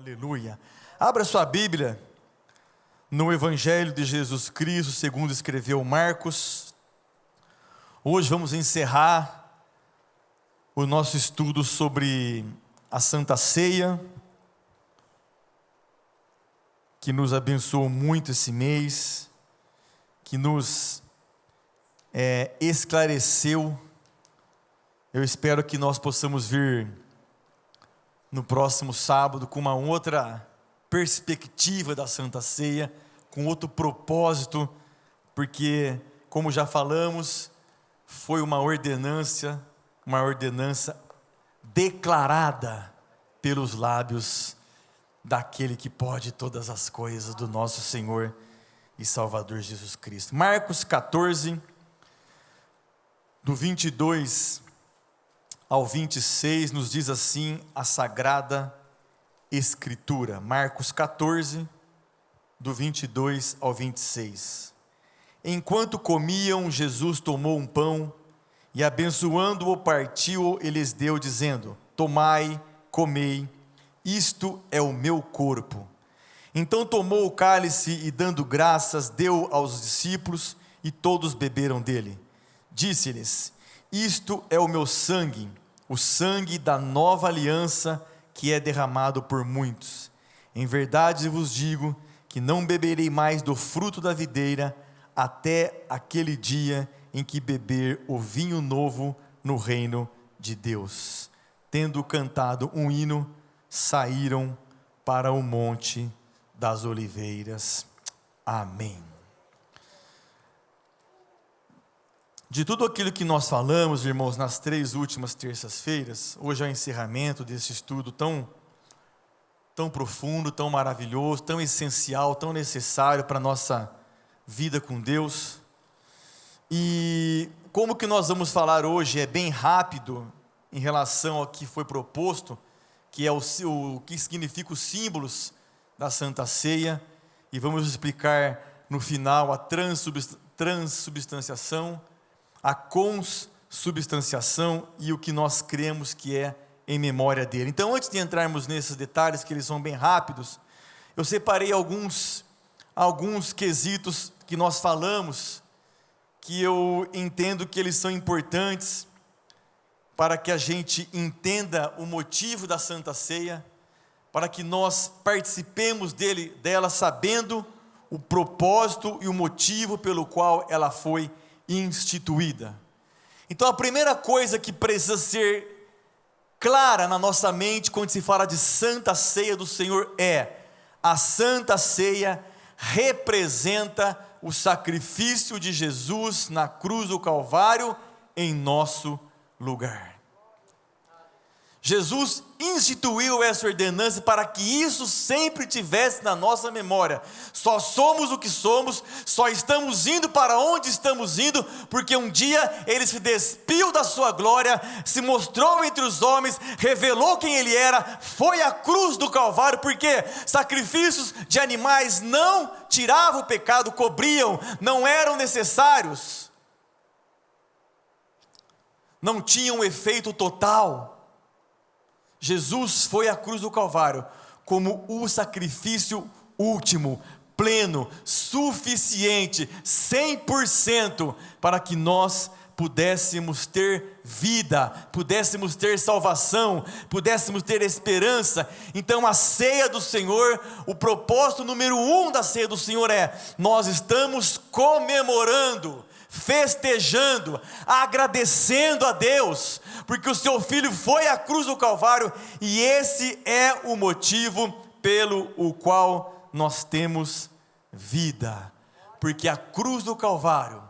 Aleluia. Abra sua Bíblia no Evangelho de Jesus Cristo, segundo escreveu Marcos. Hoje vamos encerrar o nosso estudo sobre a Santa Ceia, que nos abençoou muito esse mês, que nos esclareceu. Eu espero que nós possamos vir no próximo sábado com uma outra perspectiva da Santa Ceia, com outro propósito, porque, como já falamos, foi uma ordenança declarada pelos lábios daquele que pode todas as coisas, do nosso Senhor e Salvador Jesus Cristo. Marcos 14, do 22 ao 26, nos diz assim a Sagrada Escritura. Marcos 14, do 22 ao 26. Enquanto comiam, Jesus tomou um pão e, abençoando-o, partiu e lhes deu, dizendo: tomai, comei, isto é o meu corpo. Então tomou o cálice e, dando graças, deu aos discípulos, e todos beberam dele. Disse-lhes: isto é o meu sangue, o sangue da nova aliança, que é derramado por muitos. Em verdade vos digo que não beberei mais do fruto da videira, até aquele dia em que beber o vinho novo no reino de Deus. Tendo cantado um hino, saíram para o Monte das Oliveiras. Amém. De tudo aquilo que nós falamos, irmãos, nas 3 últimas terças-feiras, hoje é o encerramento desse estudo tão profundo, tão maravilhoso, tão essencial, tão necessário para a nossa vida com Deus. E como que nós vamos falar hoje é bem rápido em relação ao que foi proposto, que é o que significa os símbolos da Santa Ceia, e vamos explicar no final a transubstanciação, a consubstanciação e o que nós cremos que é em memória dele. Então, antes de entrarmos nesses detalhes, que eles são bem rápidos, eu separei alguns quesitos que nós falamos, que eu entendo que eles são importantes para que a gente entenda o motivo da Santa Ceia, para que nós participemos dela sabendo o propósito e o motivo pelo qual ela foi instituída. Então, a primeira coisa que precisa ser clara na nossa mente quando se fala de Santa Ceia do Senhor é: a Santa Ceia representa o sacrifício de Jesus na cruz do Calvário em nosso lugar. Jesus instituiu essa ordenança para que isso sempre tivesse na nossa memória. Só somos o que somos, só estamos indo para onde estamos indo, porque um dia Ele se despiu da sua glória, se mostrou entre os homens, revelou quem Ele era, foi à cruz do Calvário, porque sacrifícios de animais não tiravam o pecado, cobriam, não eram necessários, não tinham efeito total. Jesus foi à cruz do Calvário como o sacrifício último, pleno, suficiente, 100%, para que nós pudéssemos ter vida, pudéssemos ter salvação, pudéssemos ter esperança. Então a ceia do Senhor, o propósito número 1 da ceia do Senhor é: nós estamos comemorando, festejando, agradecendo a Deus, porque o seu Filho foi à cruz do Calvário, e esse é o motivo pelo qual nós temos vida, porque a cruz do Calvário,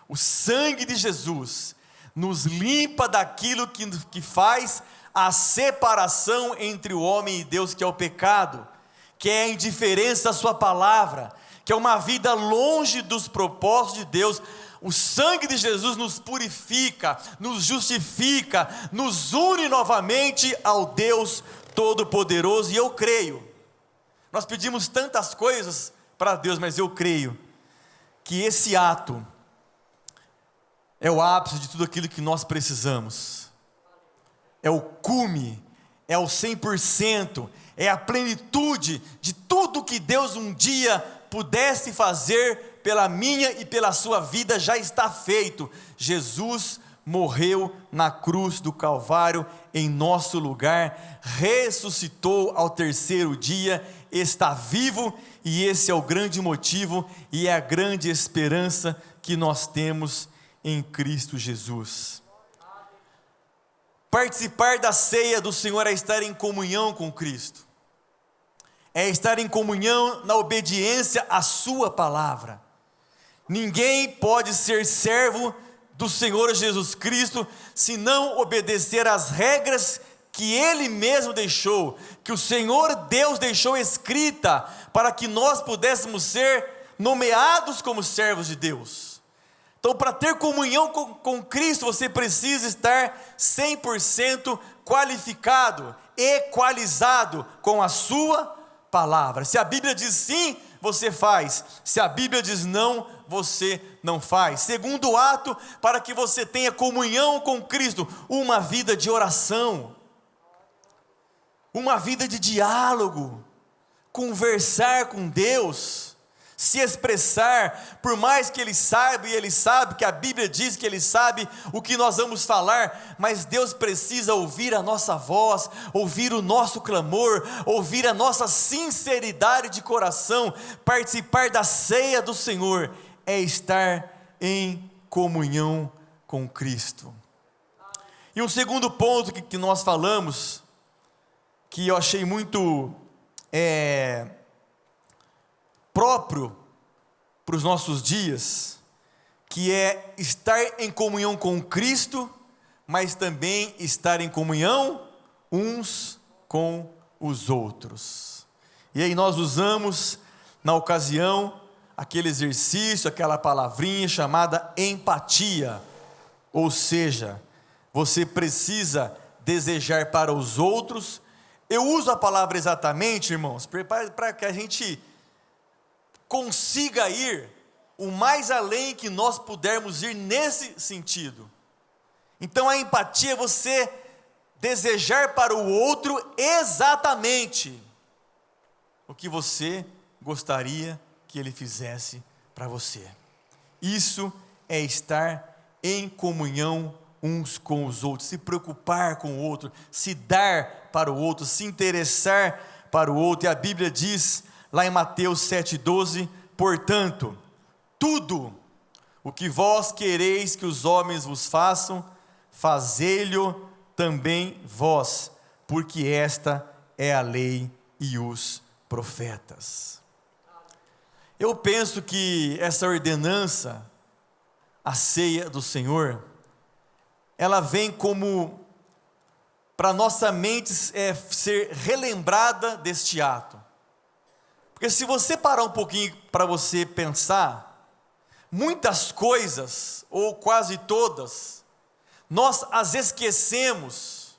o sangue de Jesus, nos limpa daquilo que faz a separação entre o homem e Deus, que é o pecado, que é a indiferença à sua palavra, que é uma vida longe dos propósitos de Deus. O sangue de Jesus nos purifica, nos justifica, nos une novamente ao Deus Todo-Poderoso. E eu creio, nós pedimos tantas coisas para Deus, mas eu creio que esse ato é o ápice de tudo aquilo que nós precisamos, é o cume, é o 100%, é a plenitude de tudo que Deus um dia pudesse fazer pela minha e pela sua vida, já está feito. Jesus morreu na cruz do Calvário em nosso lugar, ressuscitou ao terceiro dia, está vivo, e esse é o grande motivo e é a grande esperança que nós temos em Cristo Jesus. Participar da ceia do Senhor é estar em comunhão com Cristo, é estar em comunhão na obediência à sua palavra. Ninguém pode ser servo do Senhor Jesus Cristo se não obedecer às regras que Ele mesmo deixou, que o Senhor Deus deixou escrita, para que nós pudéssemos ser nomeados como servos de Deus. Então, para ter comunhão com Cristo, você precisa estar 100% qualificado, equalizado com a sua palavra. Se a Bíblia diz sim, você faz. Se a Bíblia diz não, você não faz. Segundo ato, para que você tenha comunhão com Cristo, uma vida de oração, uma vida de diálogo, conversar com Deus, se expressar, por mais que Ele saiba, e Ele sabe que a Bíblia diz que Ele sabe o que nós vamos falar, mas Deus precisa ouvir a nossa voz, ouvir o nosso clamor, ouvir a nossa sinceridade de coração. Participar da ceia do Senhor é estar em comunhão com Cristo. E um segundo ponto que nós falamos, que eu achei muito próprio para os nossos dias, que é estar em comunhão com Cristo, mas também estar em comunhão uns com os outros. E aí nós usamos na ocasião aquele exercício, aquela palavrinha chamada empatia, ou seja, você precisa desejar para os outros. Eu uso a palavra exatamente, irmãos, para que a gente consiga ir o mais além que nós pudermos ir nesse sentido. Então a empatia é você desejar para o outro exatamente o que você gostaria que ele fizesse para você. Isso é estar em comunhão uns com os outros, se preocupar com o outro, se dar para o outro, se interessar para o outro. E a Bíblia diz lá em Mateus 7,12: portanto, tudo o que vós quereis que os homens vos façam, fazei-lho também vós, porque esta é a lei e os profetas. Eu penso que essa ordenança, a ceia do Senhor, ela vem como para nossa mente ser relembrada deste ato. Porque se você parar um pouquinho para você pensar, muitas coisas, ou quase todas, nós as esquecemos,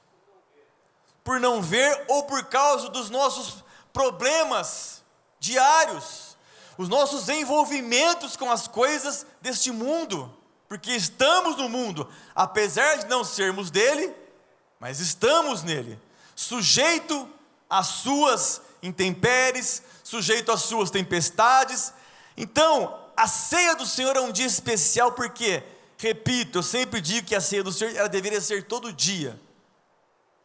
por não ver ou por causa dos nossos problemas diários, os nossos envolvimentos com as coisas deste mundo, porque estamos no mundo, apesar de não sermos dele, mas estamos nele, sujeito às suas intempéries, sujeito às suas tempestades. Então, a ceia do Senhor é um dia especial, porque, repito, eu sempre digo que a ceia do Senhor, ela deveria ser todo dia,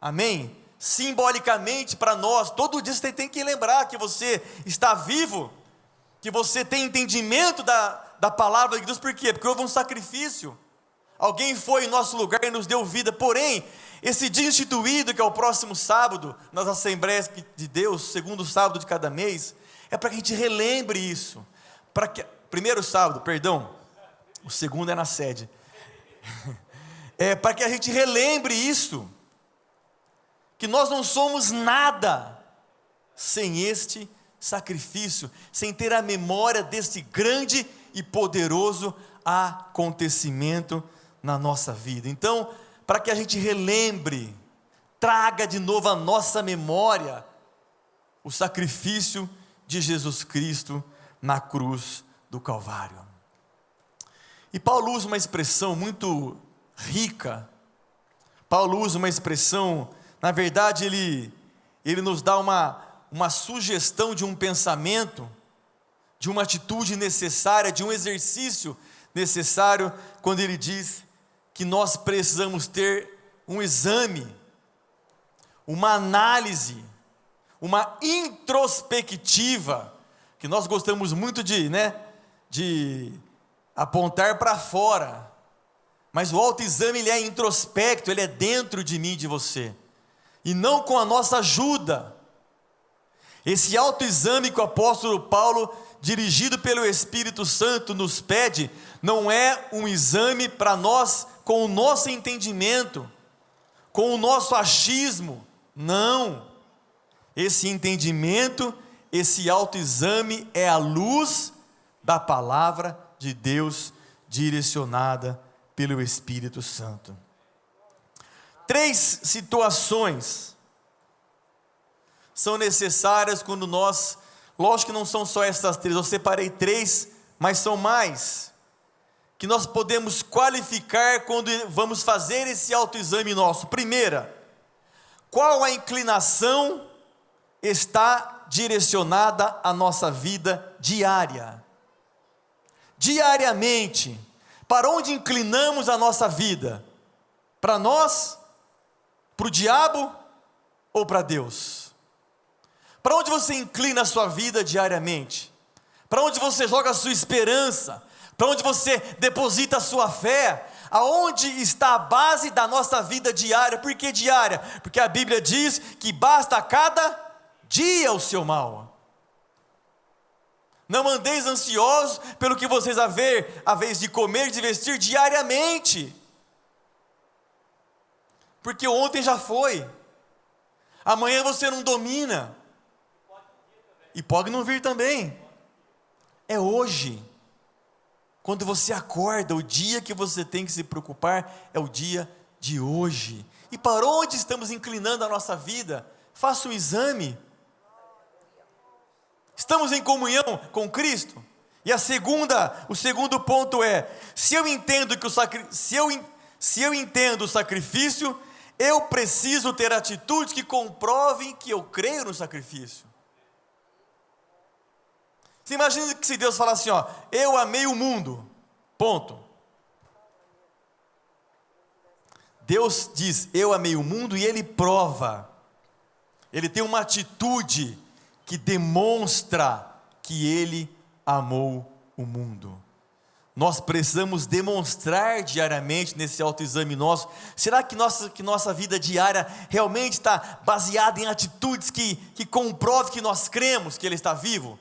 amém? Simbolicamente para nós, todo dia você tem que lembrar que você está vivo, que você tem entendimento da palavra de Deus. Por quê? Porque houve um sacrifício, alguém foi em nosso lugar e nos deu vida. Porém, esse dia instituído, que é o próximo sábado, nas Assembleias de Deus, segundo sábado de cada mês, é para que a gente relembre isso, primeiro sábado, perdão, o segundo é na sede, é para que a gente relembre isso, que nós não somos nada sem este sacrifício, sem ter a memória deste grande e poderoso acontecimento na nossa vida. Então, para que a gente relembre, traga de novo a nossa memória o sacrifício de Jesus Cristo na cruz do Calvário. E Paulo usa uma expressão muito rica. Paulo usa uma expressão, na verdade ele nos dá uma sugestão de um pensamento, de uma atitude necessária, de um exercício necessário, quando ele diz que nós precisamos ter um exame, uma análise, uma introspectiva, que nós gostamos muito de apontar para fora, mas o autoexame ele é introspecto, ele é dentro de mim e de você, e não com a nossa ajuda. Esse autoexame que o apóstolo Paulo, dirigido pelo Espírito Santo, nos pede, não é um exame para nós com o nosso entendimento, com o nosso achismo, não. Esse entendimento, esse autoexame é a luz da palavra de Deus, direcionada pelo Espírito Santo. 3 situações são necessárias quando nós, lógico que não são só essas 3, eu separei 3, mas são mais, que nós podemos qualificar quando vamos fazer esse autoexame nosso. Primeira, qual a inclinação está direcionada à nossa vida diária? Diariamente, para onde inclinamos a nossa vida? Para nós? Para o diabo? Ou para Deus? Para onde você inclina a sua vida diariamente? Para onde você joga a sua esperança? Para onde você deposita a sua fé? Aonde está a base da nossa vida diária? Por que diária? Porque a Bíblia diz que basta a cada dia o seu mal. Não andeis ansiosos pelo que vocês a vez de comer e de vestir diariamente. Porque ontem já foi. Amanhã você não domina. E pode não vir também. É hoje. Quando você acorda, o dia que você tem que se preocupar é o dia de hoje. E para onde estamos inclinando a nossa vida? Faça um exame. Estamos em comunhão com Cristo? E o segundo ponto é: se eu entendo o sacrifício, eu preciso ter atitudes que comprovem que eu creio no sacrifício. Você imagina que se Deus falar assim, eu amei o mundo, ponto. Deus diz, eu amei o mundo, e Ele prova, Ele tem uma atitude que demonstra que Ele amou o mundo. Nós precisamos demonstrar diariamente nesse autoexame nosso. Será que nossa vida diária realmente está baseada em atitudes que comprovem que nós cremos que Ele está vivo?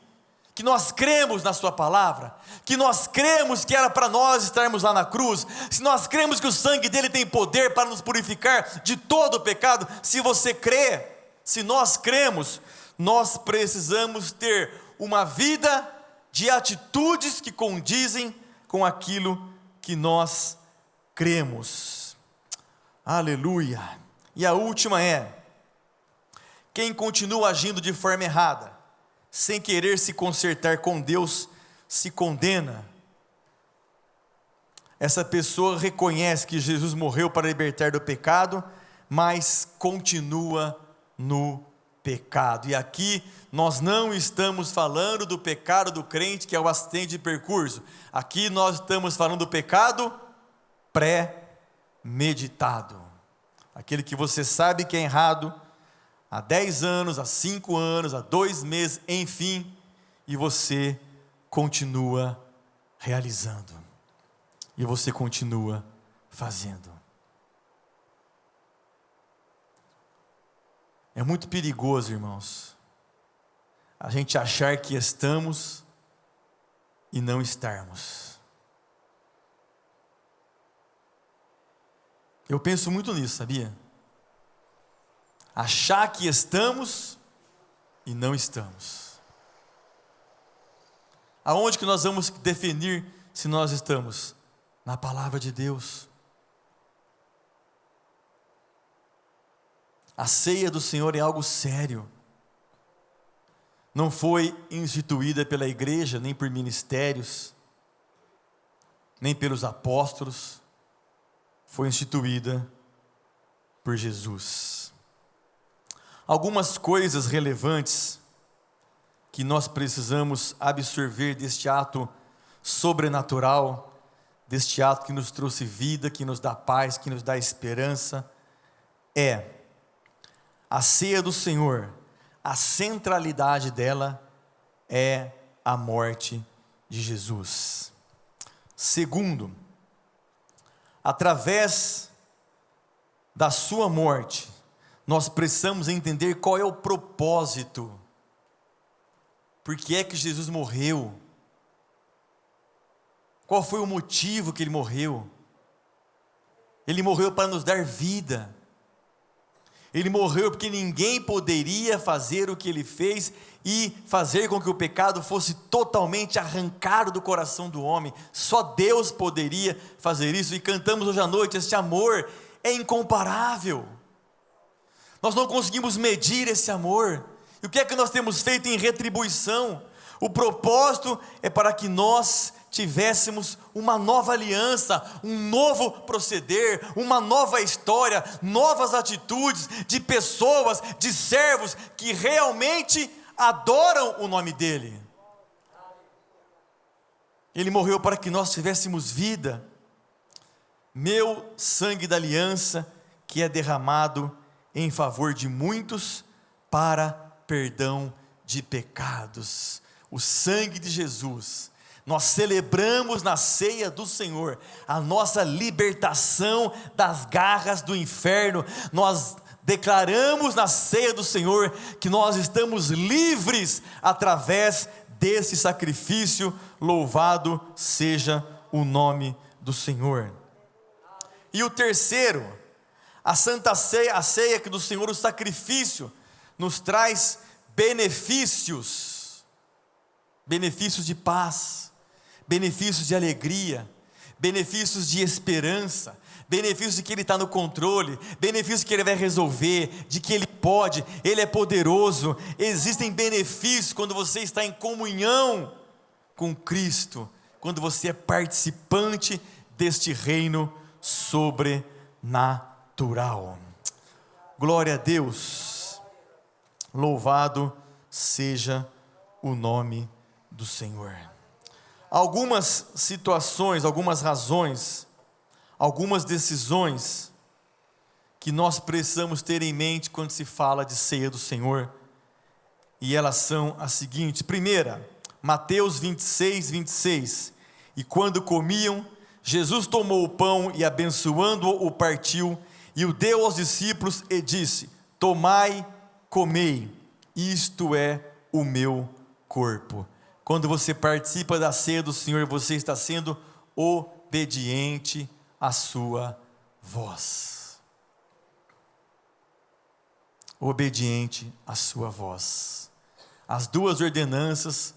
Que nós cremos na sua palavra, que nós cremos que era para nós estarmos lá na cruz, se nós cremos que o sangue dele tem poder para nos purificar de todo o pecado. Se você crê, se nós cremos, nós precisamos ter uma vida de atitudes que condizem com aquilo que nós cremos. Aleluia. E a última é: quem continua agindo de forma errada, sem querer se consertar com Deus, se condena. Essa pessoa reconhece que Jesus morreu para libertar do pecado, mas continua no pecado. E aqui nós não estamos falando do pecado do crente, que é o acidente de percurso. Aqui nós estamos falando do pecado pré-meditado, aquele que você sabe que é errado há 10 anos, há 5 anos, há 2 meses, enfim, e você continua realizando, e você continua fazendo. É muito perigoso, irmãos, a gente achar que estamos e não estarmos. Eu penso muito nisso, sabia? Achar que estamos e não estamos. Aonde que nós vamos definir se nós estamos? Na palavra de Deus. A ceia do Senhor é algo sério. Não foi instituída pela igreja, nem por ministérios, nem pelos apóstolos. Foi instituída por Jesus. Algumas coisas relevantes que nós precisamos absorver deste ato sobrenatural, deste ato que nos trouxe vida, que nos dá paz, que nos dá esperança, é a ceia do Senhor. A centralidade dela é a morte de Jesus. Segundo, através da sua morte, nós precisamos entender qual é o propósito. Por que é que Jesus morreu? Qual foi o motivo que ele morreu? Ele morreu para nos dar vida. Ele morreu porque ninguém poderia fazer o que ele fez e fazer com que o pecado fosse totalmente arrancado do coração do homem. Só Deus poderia fazer isso. E cantamos hoje à noite, este amor é incomparável. Nós não conseguimos medir esse amor. E o que é que nós temos feito em retribuição? O propósito é para que nós tivéssemos uma nova aliança, um novo proceder, uma nova história, novas atitudes de pessoas, de servos que realmente adoram o nome dele. Ele morreu para que nós tivéssemos vida. Meu sangue da aliança, que é derramado em favor de muitos para perdão de pecados. O sangue de Jesus. Nós celebramos na ceia do Senhor a nossa libertação das garras do inferno. Nós declaramos na ceia do Senhor que nós estamos livres através desse sacrifício. Louvado seja o nome do Senhor. E o terceiro, a Santa Ceia, a ceia do Senhor, o sacrifício, nos traz benefícios de paz, benefícios de alegria, benefícios de esperança, benefícios de que Ele está no controle, benefícios de que Ele vai resolver, de que Ele pode, Ele é poderoso. Existem benefícios quando você está em comunhão com Cristo, quando você é participante deste reino sobrenatural. Glória a Deus, louvado seja o nome do Senhor. Algumas situações, algumas razões, algumas decisões que nós precisamos ter em mente quando se fala de ceia do Senhor, e elas são as seguintes. Primeira, Mateus 26, 26, e quando comiam, Jesus tomou o pão e abençoando-o, o partiu, e o deu aos discípulos e disse: tomai, comei, isto é o meu corpo. Quando você participa da ceia do Senhor, você está sendo obediente à sua voz. Obediente à sua voz. As duas ordenanças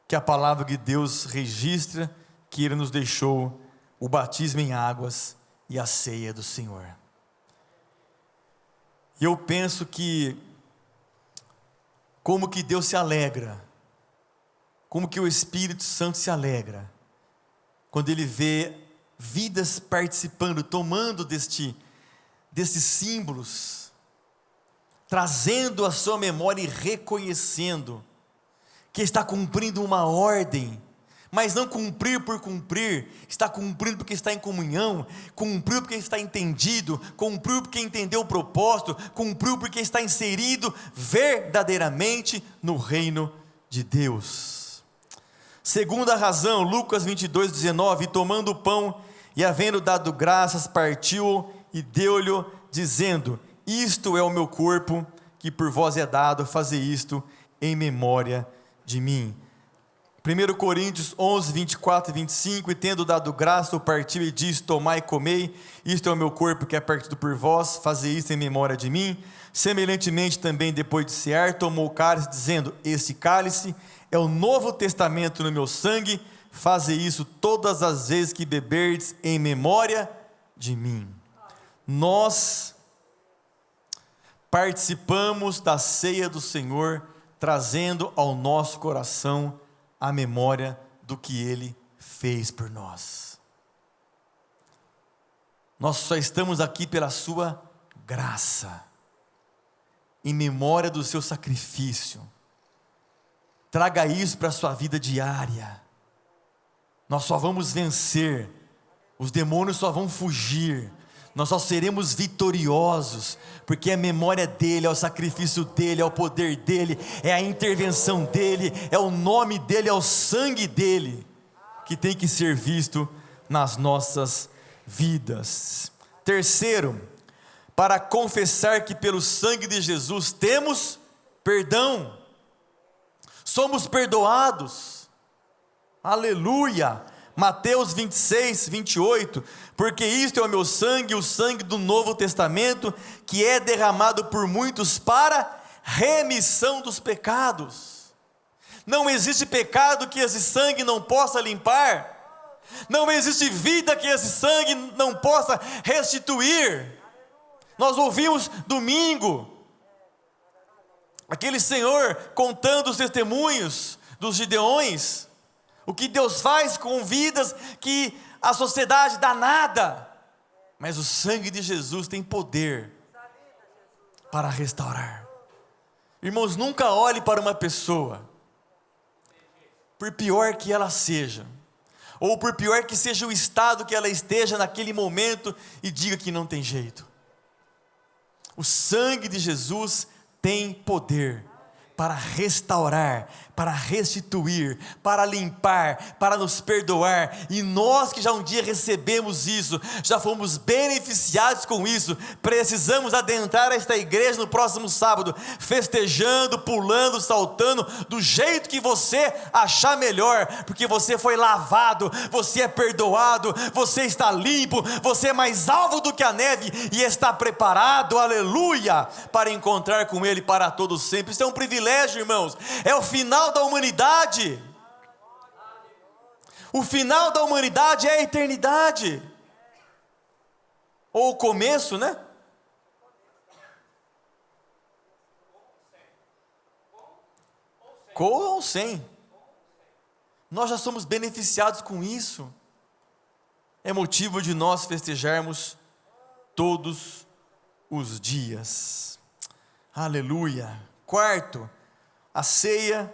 que a palavra de Deus registra, que Ele nos deixou: o batismo em águas e a ceia do Senhor. E eu penso que, como que Deus se alegra, como que o Espírito Santo se alegra, quando Ele vê vidas participando, tomando destes símbolos, trazendo a sua memória e reconhecendo que está cumprindo uma ordem, mas não cumprir por cumprir, está cumprindo porque está em comunhão, cumpriu porque está entendido, cumpriu porque entendeu o propósito, cumpriu porque está inserido verdadeiramente no reino de Deus. Segunda razão, Lucas 22, 19, e tomando o pão e havendo dado graças, partiu e deu-lhe, dizendo: isto é o meu corpo, que por vós é dado, fazer isto em memória de mim. 1 Coríntios 11, 24 e 25, e tendo dado graça, o partiu e disse: tomai e comei, isto é o meu corpo que é partido por vós, fazer isto em memória de mim. Semelhantemente também, depois de cear, tomou o cálice, dizendo: este cálice é o novo testamento no meu sangue, fazer isso todas as vezes que beberdes em memória de mim. Nós participamos da ceia do Senhor, trazendo ao nosso coração a memória do que Ele fez por nós. Nós só estamos aqui pela sua graça. em memória do seu sacrifício. Traga isso para a sua vida diária. Nós só vamos vencer, os demônios só vão fugir, nós só seremos vitoriosos, porque é a memória dele, é o sacrifício dele, é o poder dele, é a intervenção dele, é o nome dele, é o sangue dele, que tem que ser visto nas nossas vidas. Terceiro, para confessar que pelo sangue de Jesus temos perdão, somos perdoados, aleluia. Mateus 26, 28, porque isto é o meu sangue, o sangue do Novo Testamento, que é derramado por muitos para remissão dos pecados. Não existe pecado que esse sangue não possa limpar, não existe vida que esse sangue não possa restituir. Nós ouvimos domingo, aquele senhor contando os testemunhos dos Gideões, o que Deus faz com vidas que a sociedade dá nada, mas o sangue de Jesus tem poder para restaurar. Irmãos, nunca olhe para uma pessoa, por pior que ela seja, ou por pior que seja o estado que ela esteja naquele momento, e diga que não tem jeito. O sangue de Jesus tem poder para restaurar, para restituir, para limpar, para nos perdoar, e nós que já um dia recebemos isso, já fomos beneficiados com isso, precisamos adentrar esta igreja no próximo sábado, festejando, pulando, saltando, do jeito que você achar melhor, porque você foi lavado, você é perdoado, você está limpo, você é mais alvo do que a neve, e está preparado, aleluia, para encontrar com Ele para todo sempre. Isso é um privilégio, irmãos, é o final da humanidade. O final da humanidade é a eternidade, ou o começo, né? Com ou sem, nós já somos beneficiados com isso. É motivo de nós festejarmos todos os dias, aleluia. Quarto, a ceia,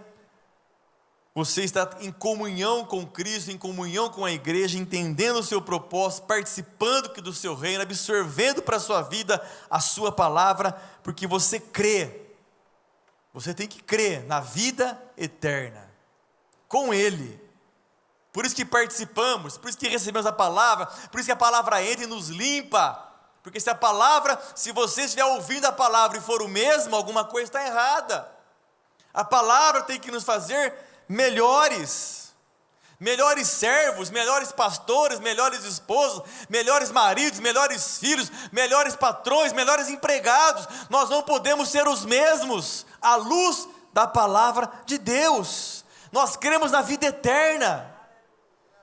você está em comunhão com Cristo, em comunhão com a igreja, entendendo o seu propósito, participando do seu reino, absorvendo para a sua vida a sua palavra, porque você crê, você tem que crer na vida eterna, com Ele. Por isso que participamos, por isso que recebemos a palavra, por isso que a palavra entra e nos limpa, porque se a palavra, se você estiver ouvindo a palavra e for o mesmo, alguma coisa está errada. A palavra tem que nos fazer melhores servos, melhores pastores, melhores esposos, melhores maridos, melhores filhos, melhores patrões, melhores empregados. Nós não podemos ser os mesmos à luz da palavra de Deus. Nós cremos na vida eterna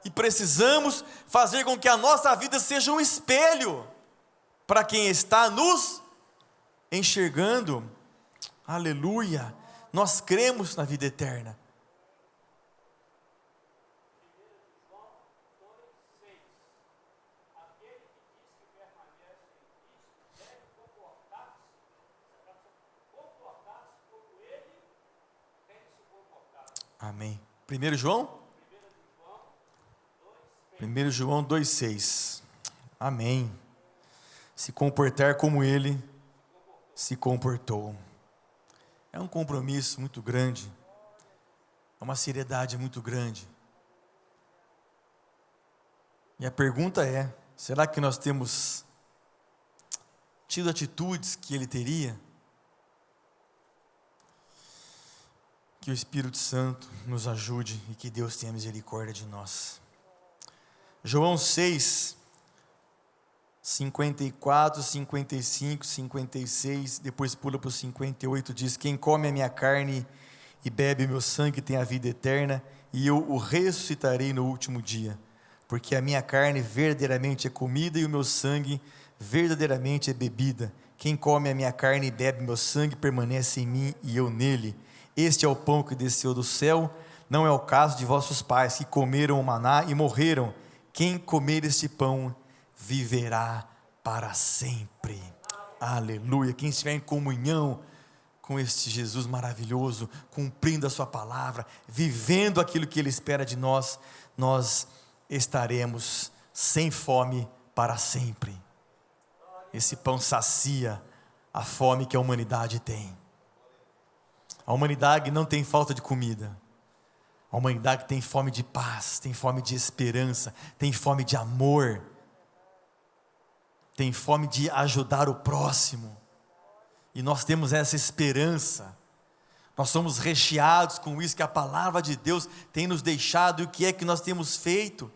e precisamos fazer com que a nossa vida seja um espelho para quem está nos enxergando, aleluia. Nós cremos na vida eterna. Amém. 1 João? 1 João 2,6. Amém. Se comportar como Ele se comportou. É um compromisso muito grande, é uma seriedade muito grande. E a pergunta é: será que nós temos tido atitudes que Ele teria? Que o Espírito Santo nos ajude e que Deus tenha misericórdia de nós. João 6, 54, 55, 56, depois pula para o 58, diz: quem come a minha carne e bebe o meu sangue tem a vida eterna, e eu o ressuscitarei no último dia, porque a minha carne verdadeiramente é comida e o meu sangue verdadeiramente é bebida. Quem come a minha carne e bebe o meu sangue permanece em mim e eu nele. Este é o pão que desceu do céu, não é o caso de vossos pais que comeram o maná e morreram. Quem comer este pão viverá para sempre. Aleluia. Quem estiver em comunhão com este Jesus maravilhoso, cumprindo a sua palavra, vivendo aquilo que Ele espera de nós, nós estaremos sem fome para sempre. Esse pão sacia a fome que a humanidade tem. A humanidade não tem falta de comida. A humanidade tem fome de paz, tem fome de esperança, tem fome de amor, tem fome de ajudar o próximo. E nós temos essa esperança. Nós somos recheados com isso que a palavra de Deus tem nos deixado. E o que é que nós temos feito?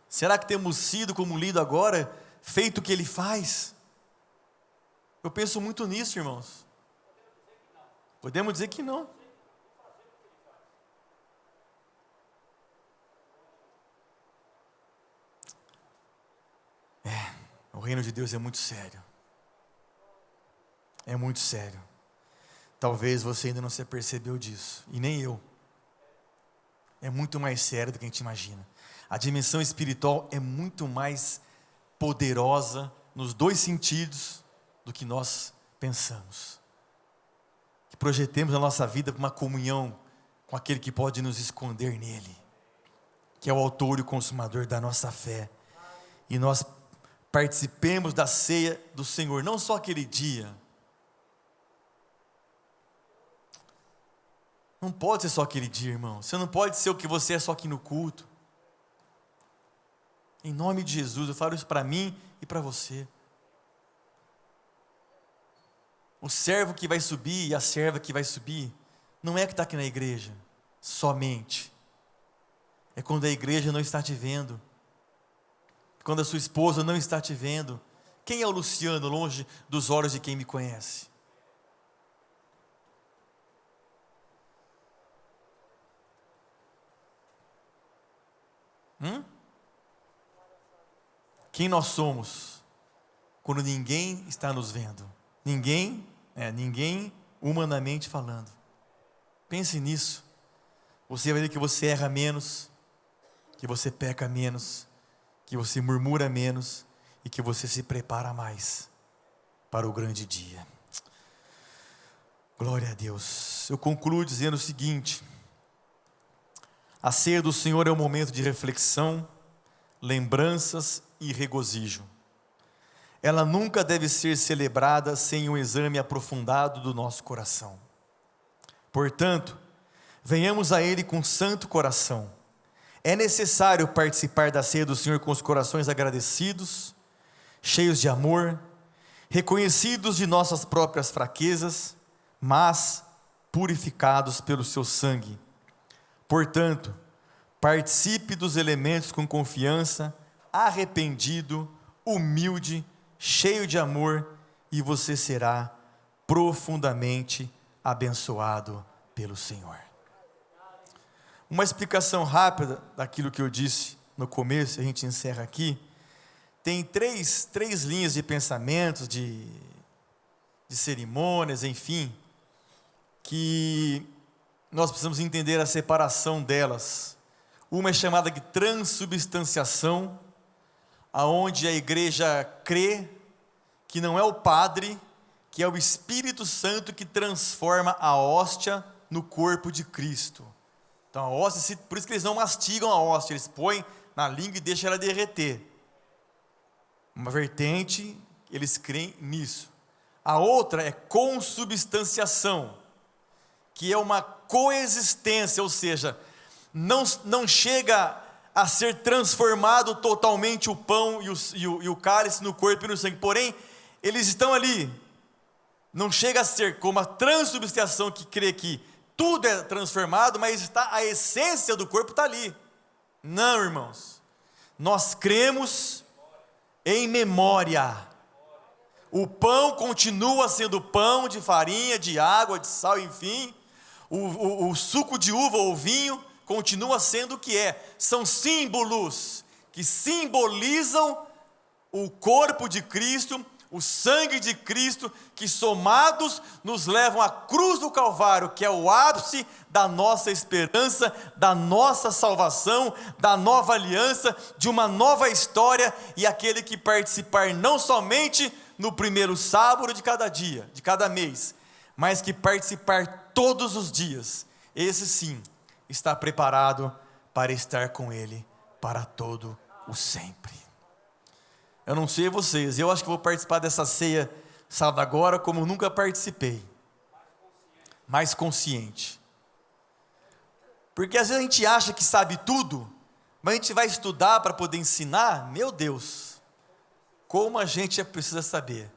Será que temos sido, como lido agora, feito o que Ele faz? Eu penso muito nisso, irmãos. Podemos dizer que não. O reino de Deus é muito sério. É muito sério. Talvez você ainda não se apercebeu disso, e nem eu. É muito mais sério do que a gente imagina. A dimensão espiritual é muito mais poderosa nos dois sentidos do que nós pensamos. Que projetemos a nossa vida para uma comunhão com aquele que pode nos esconder nele, que é o autor e o consumador da nossa fé. E nós participemos da ceia do Senhor, não só aquele dia. Não pode ser só aquele dia, irmão. Você não pode ser o que você é só aqui no culto. Em nome de Jesus, eu falo isso para mim e para você. O servo que vai subir e a serva que vai subir, não é que está aqui na igreja, somente. É quando a igreja não está te vendo. Quando a sua esposa não está te vendo. Quem é o Luciano longe dos olhos de quem me conhece? Quem nós somos quando ninguém está nos vendo? Ninguém humanamente falando. Pense nisso. Você vai ver que você erra menos, que você peca menos, que você murmura menos e que você se prepara mais para o grande dia. Glória a Deus. Eu concluo dizendo o seguinte: a ceia do Senhor é um momento de reflexão, lembranças e regozijo. Ela nunca deve ser celebrada sem um exame aprofundado do nosso coração. Portanto, venhamos a Ele com santo coração. É necessário participar da ceia do Senhor com os corações agradecidos, cheios de amor, reconhecidos de nossas próprias fraquezas, mas purificados pelo seu sangue. Portanto, participe dos elementos com confiança, arrependido, humilde, cheio de amor, e você será profundamente abençoado pelo Senhor. Uma explicação rápida daquilo que eu disse no começo, a gente encerra aqui. Tem três linhas de pensamentos, de cerimônias, enfim, que nós precisamos entender a separação delas. Uma é chamada de transubstanciação, aonde a igreja crê que não é o padre, que é o Espírito Santo que transforma a hóstia no corpo de Cristo. Então a hóstia, por isso que eles não mastigam a hóstia, eles põem na língua e deixam ela derreter. Uma vertente, eles creem nisso. A outra é consubstanciação, que é uma coexistência, ou seja, não chega a ser transformado totalmente o pão e o cálice no corpo e no sangue, porém, eles estão ali. Não chega a ser como a transubstanciação, que crê que tudo é transformado, mas a essência do corpo está ali. Não, irmãos, nós cremos em memória. O pão continua sendo pão de farinha, de água, de sal, enfim. O suco de uva ou vinho continua sendo o que é. São símbolos que simbolizam o corpo de Cristo, o sangue de Cristo, que somados nos levam à cruz do Calvário, que é o ápice da nossa esperança, da nossa salvação, da nova aliança, de uma nova história. E aquele que participar não somente no primeiro sábado de cada dia, de cada mês, mas que participar todos os dias, esse sim está preparado para estar com Ele para todo o sempre. Eu não sei vocês, eu acho que vou participar dessa ceia sábado agora como nunca participei, mais consciente. Porque às vezes a gente acha que sabe tudo, mas a gente vai estudar para poder ensinar, meu Deus, como a gente precisa saber.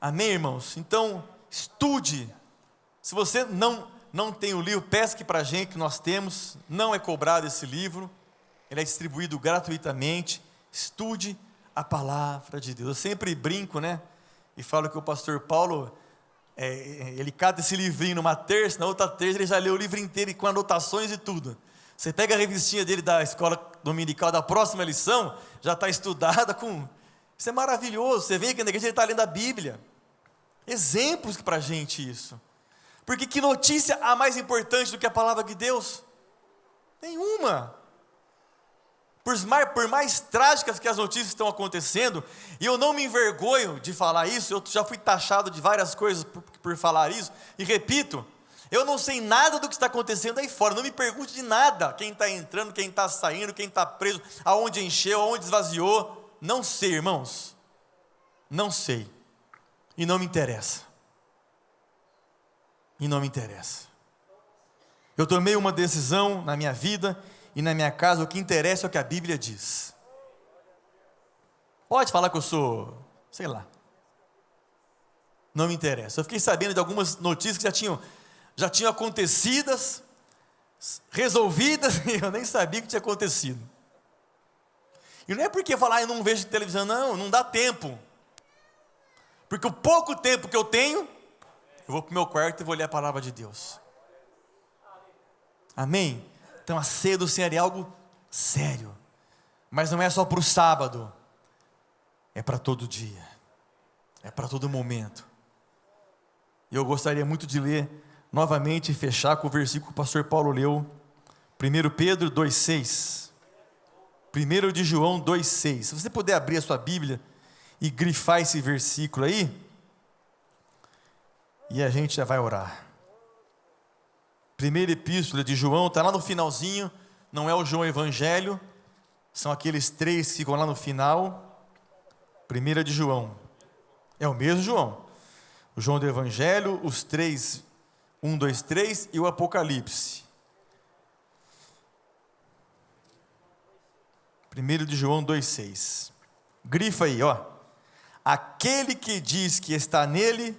Amém, irmãos? Então, estude. Se você não tem o livro, pesque para a gente, que nós temos, não é cobrado esse livro, ele é distribuído gratuitamente. Estude a palavra de Deus. Eu sempre brinco, né? E falo que o pastor Paulo, ele cata esse livrinho numa terça, na outra terça ele já leu o livro inteiro e com anotações e tudo. Você pega a revistinha dele da escola dominical da próxima lição, já está estudada com... Isso é maravilhoso, você vem aqui na igreja, ele está lendo a Bíblia. Exemplos para a gente isso. Porque que notícia há mais importante do que a palavra de Deus? Nenhuma. Por mais trágicas que as notícias estão acontecendo, e eu não me envergonho de falar isso, eu já fui taxado de várias coisas por falar isso, e repito, eu não sei nada do que está acontecendo aí fora, não me pergunte de nada, quem está entrando, quem está saindo, quem está preso, aonde encheu, aonde esvaziou, não sei, irmãos, não sei, e não me interessa, eu tomei uma decisão na minha vida, e na minha casa o que interessa é o que a Bíblia diz. Pode falar que eu sou, sei lá, não me interessa. Eu fiquei sabendo de algumas notícias que já tinham acontecidas, resolvidas, e eu nem sabia que tinha acontecido. E não é porque falar, eu não vejo televisão, não dá tempo. Porque o pouco tempo que eu tenho, eu vou para o meu quarto e vou ler a palavra de Deus. Amém? Então a ceia do Senhor é algo sério, mas não é só para o sábado, é para todo dia, é para todo momento. E eu gostaria muito de ler novamente e fechar com o versículo que o pastor Paulo leu, 1 Pedro 2,6, 1 de João 2,6. Se você puder abrir a sua Bíblia e grifar esse versículo aí, e a gente já vai orar. Primeira epístola de João, está lá no finalzinho, não é o João Evangelho, são aqueles 3 que ficam lá no final. Primeira de João, é o mesmo João, o João do Evangelho, os 3, 1, 2, 3 e o Apocalipse. 1 de João 2,6, grifa aí, ó, aquele que diz que está nele,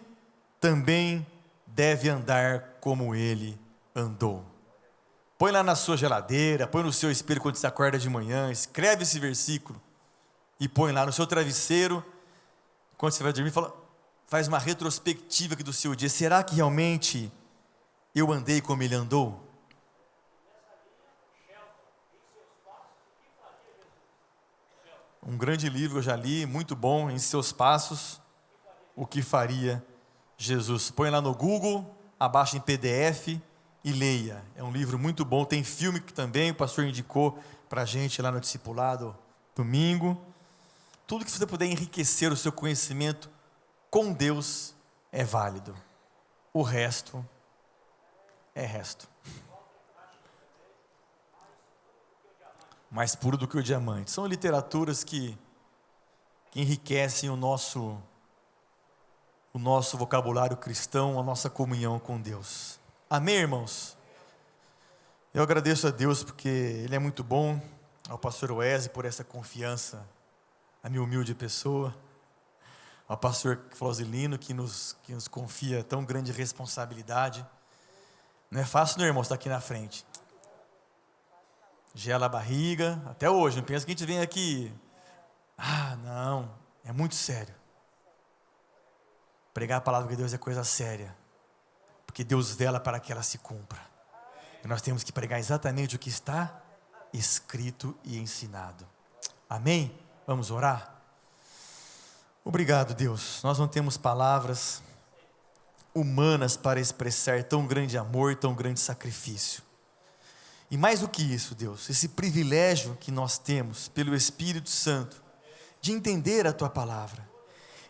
também deve andar como ele andou. Põe lá na sua geladeira, põe no seu espelho quando você acorda de manhã, escreve esse versículo e põe lá no seu travesseiro, quando você vai dormir, faz uma retrospectiva aqui do seu dia. Será que realmente eu andei como ele andou? Um grande livro eu já li, muito bom, Em Seus Passos, o que faria Jesus. Põe lá no Google, abaixa em PDF e leia, é um livro muito bom, tem filme que também o pastor indicou para a gente lá no discipulado, domingo. Tudo que você puder enriquecer o seu conhecimento com Deus é válido, o resto é resto, mais puro do que o diamante. São literaturas que enriquecem o nosso vocabulário cristão, a nossa comunhão com Deus. Amém, irmãos? Eu agradeço a Deus porque Ele é muito bom, ao pastor Wesley por essa confiança, a minha humilde pessoa, ao pastor Flausilino que nos confia tão grande responsabilidade. Não é fácil, não, irmão, estar aqui na frente. Gela a barriga, até hoje, não pensa que a gente vem aqui, não, é muito sério. Pregar a palavra de Deus é coisa séria, porque Deus vela para que ela se cumpra, e nós temos que pregar exatamente o que está escrito e ensinado. Amém? Vamos orar? Obrigado, Deus, nós não temos palavras humanas para expressar tão grande amor, tão grande sacrifício, e mais do que isso, Deus, esse privilégio que nós temos pelo Espírito Santo, de entender a Tua palavra,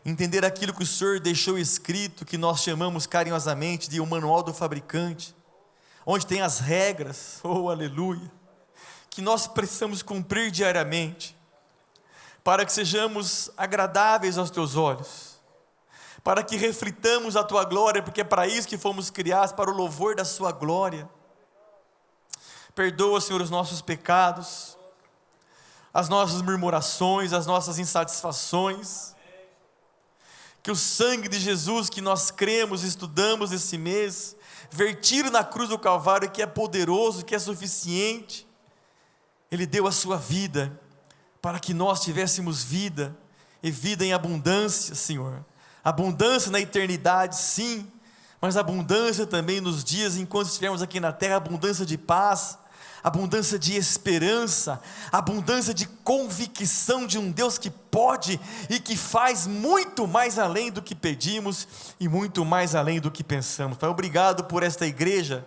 entender aquilo que o Senhor deixou escrito, que nós chamamos carinhosamente de o manual do fabricante, onde tem as regras, oh aleluia, que nós precisamos cumprir diariamente, para que sejamos agradáveis aos teus olhos, para que reflitamos a tua glória, porque é para isso que fomos criados, para o louvor da sua glória. Perdoa, Senhor, os nossos pecados, as nossas murmurações, as nossas insatisfações, que o sangue de Jesus que nós cremos, estudamos esse mês, vertido na cruz do Calvário, que é poderoso, que é suficiente, Ele deu a sua vida, para que nós tivéssemos vida, e vida em abundância, Senhor, abundância na eternidade, sim, mas abundância também nos dias, enquanto estivermos aqui na terra, abundância de paz, abundância de esperança, abundância de convicção de um Deus que pode e que faz muito mais além do que pedimos e muito mais além do que pensamos. Pai, obrigado por esta igreja,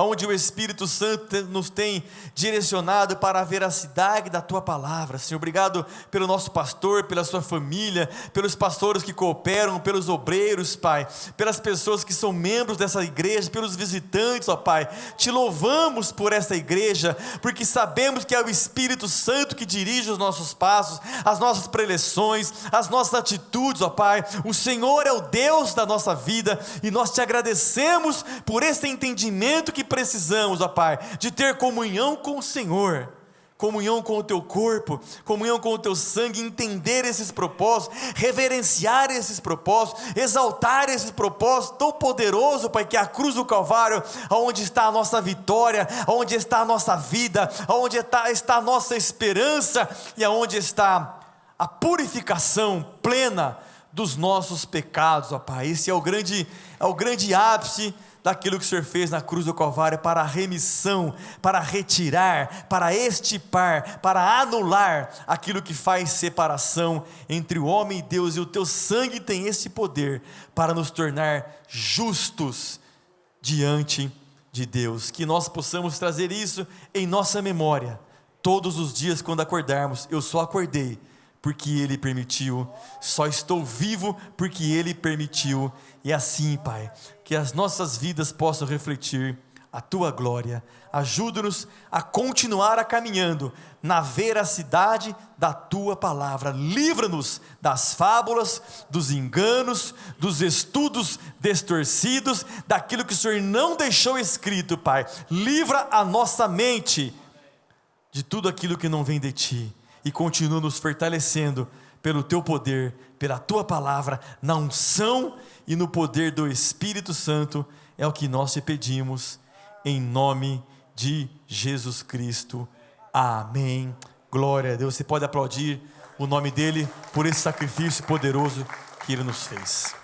onde o Espírito Santo nos tem direcionado para a veracidade da Tua Palavra. Senhor, obrigado pelo nosso pastor, pela sua família, pelos pastores que cooperam, pelos obreiros, Pai, pelas pessoas que são membros dessa igreja, pelos visitantes, ó Pai. Te louvamos por esta igreja, porque sabemos que é o Espírito Santo que dirige os nossos passos, as nossas preleções, as nossas atitudes, ó Pai. O Senhor é o Deus da nossa vida, e nós te agradecemos por este entendimento que precisamos, ó Pai, de ter comunhão com o Senhor, comunhão com o Teu corpo, comunhão com o Teu sangue, entender esses propósitos, reverenciar esses propósitos, exaltar esses propósitos tão poderoso, Pai, que é a cruz do Calvário, onde está a nossa vitória, onde está a nossa vida, onde está a nossa esperança, e aonde está a purificação plena dos nossos pecados, ó Pai. Esse é o grande ápice daquilo que o Senhor fez na cruz do Calvário, para a remissão, para retirar, para extirpar, para anular aquilo que faz separação entre o homem e Deus, e o Teu sangue tem esse poder para nos tornar justos diante de Deus. Que nós possamos trazer isso em nossa memória, todos os dias quando acordarmos. Eu só acordei porque Ele permitiu, só estou vivo porque Ele permitiu. E assim, Pai, que as nossas vidas possam refletir a Tua glória. Ajuda-nos a continuar caminhando na veracidade da Tua Palavra. Livra-nos das fábulas, dos enganos, dos estudos distorcidos, daquilo que o Senhor não deixou escrito, Pai. Livra a nossa mente de tudo aquilo que não vem de Ti, e continua nos fortalecendo pelo Teu poder, pela Tua Palavra, na unção e no poder do Espírito Santo. É o que nós te pedimos, em nome de Jesus Cristo, amém. Glória a Deus. Você pode aplaudir o nome dEle por esse sacrifício poderoso que Ele nos fez.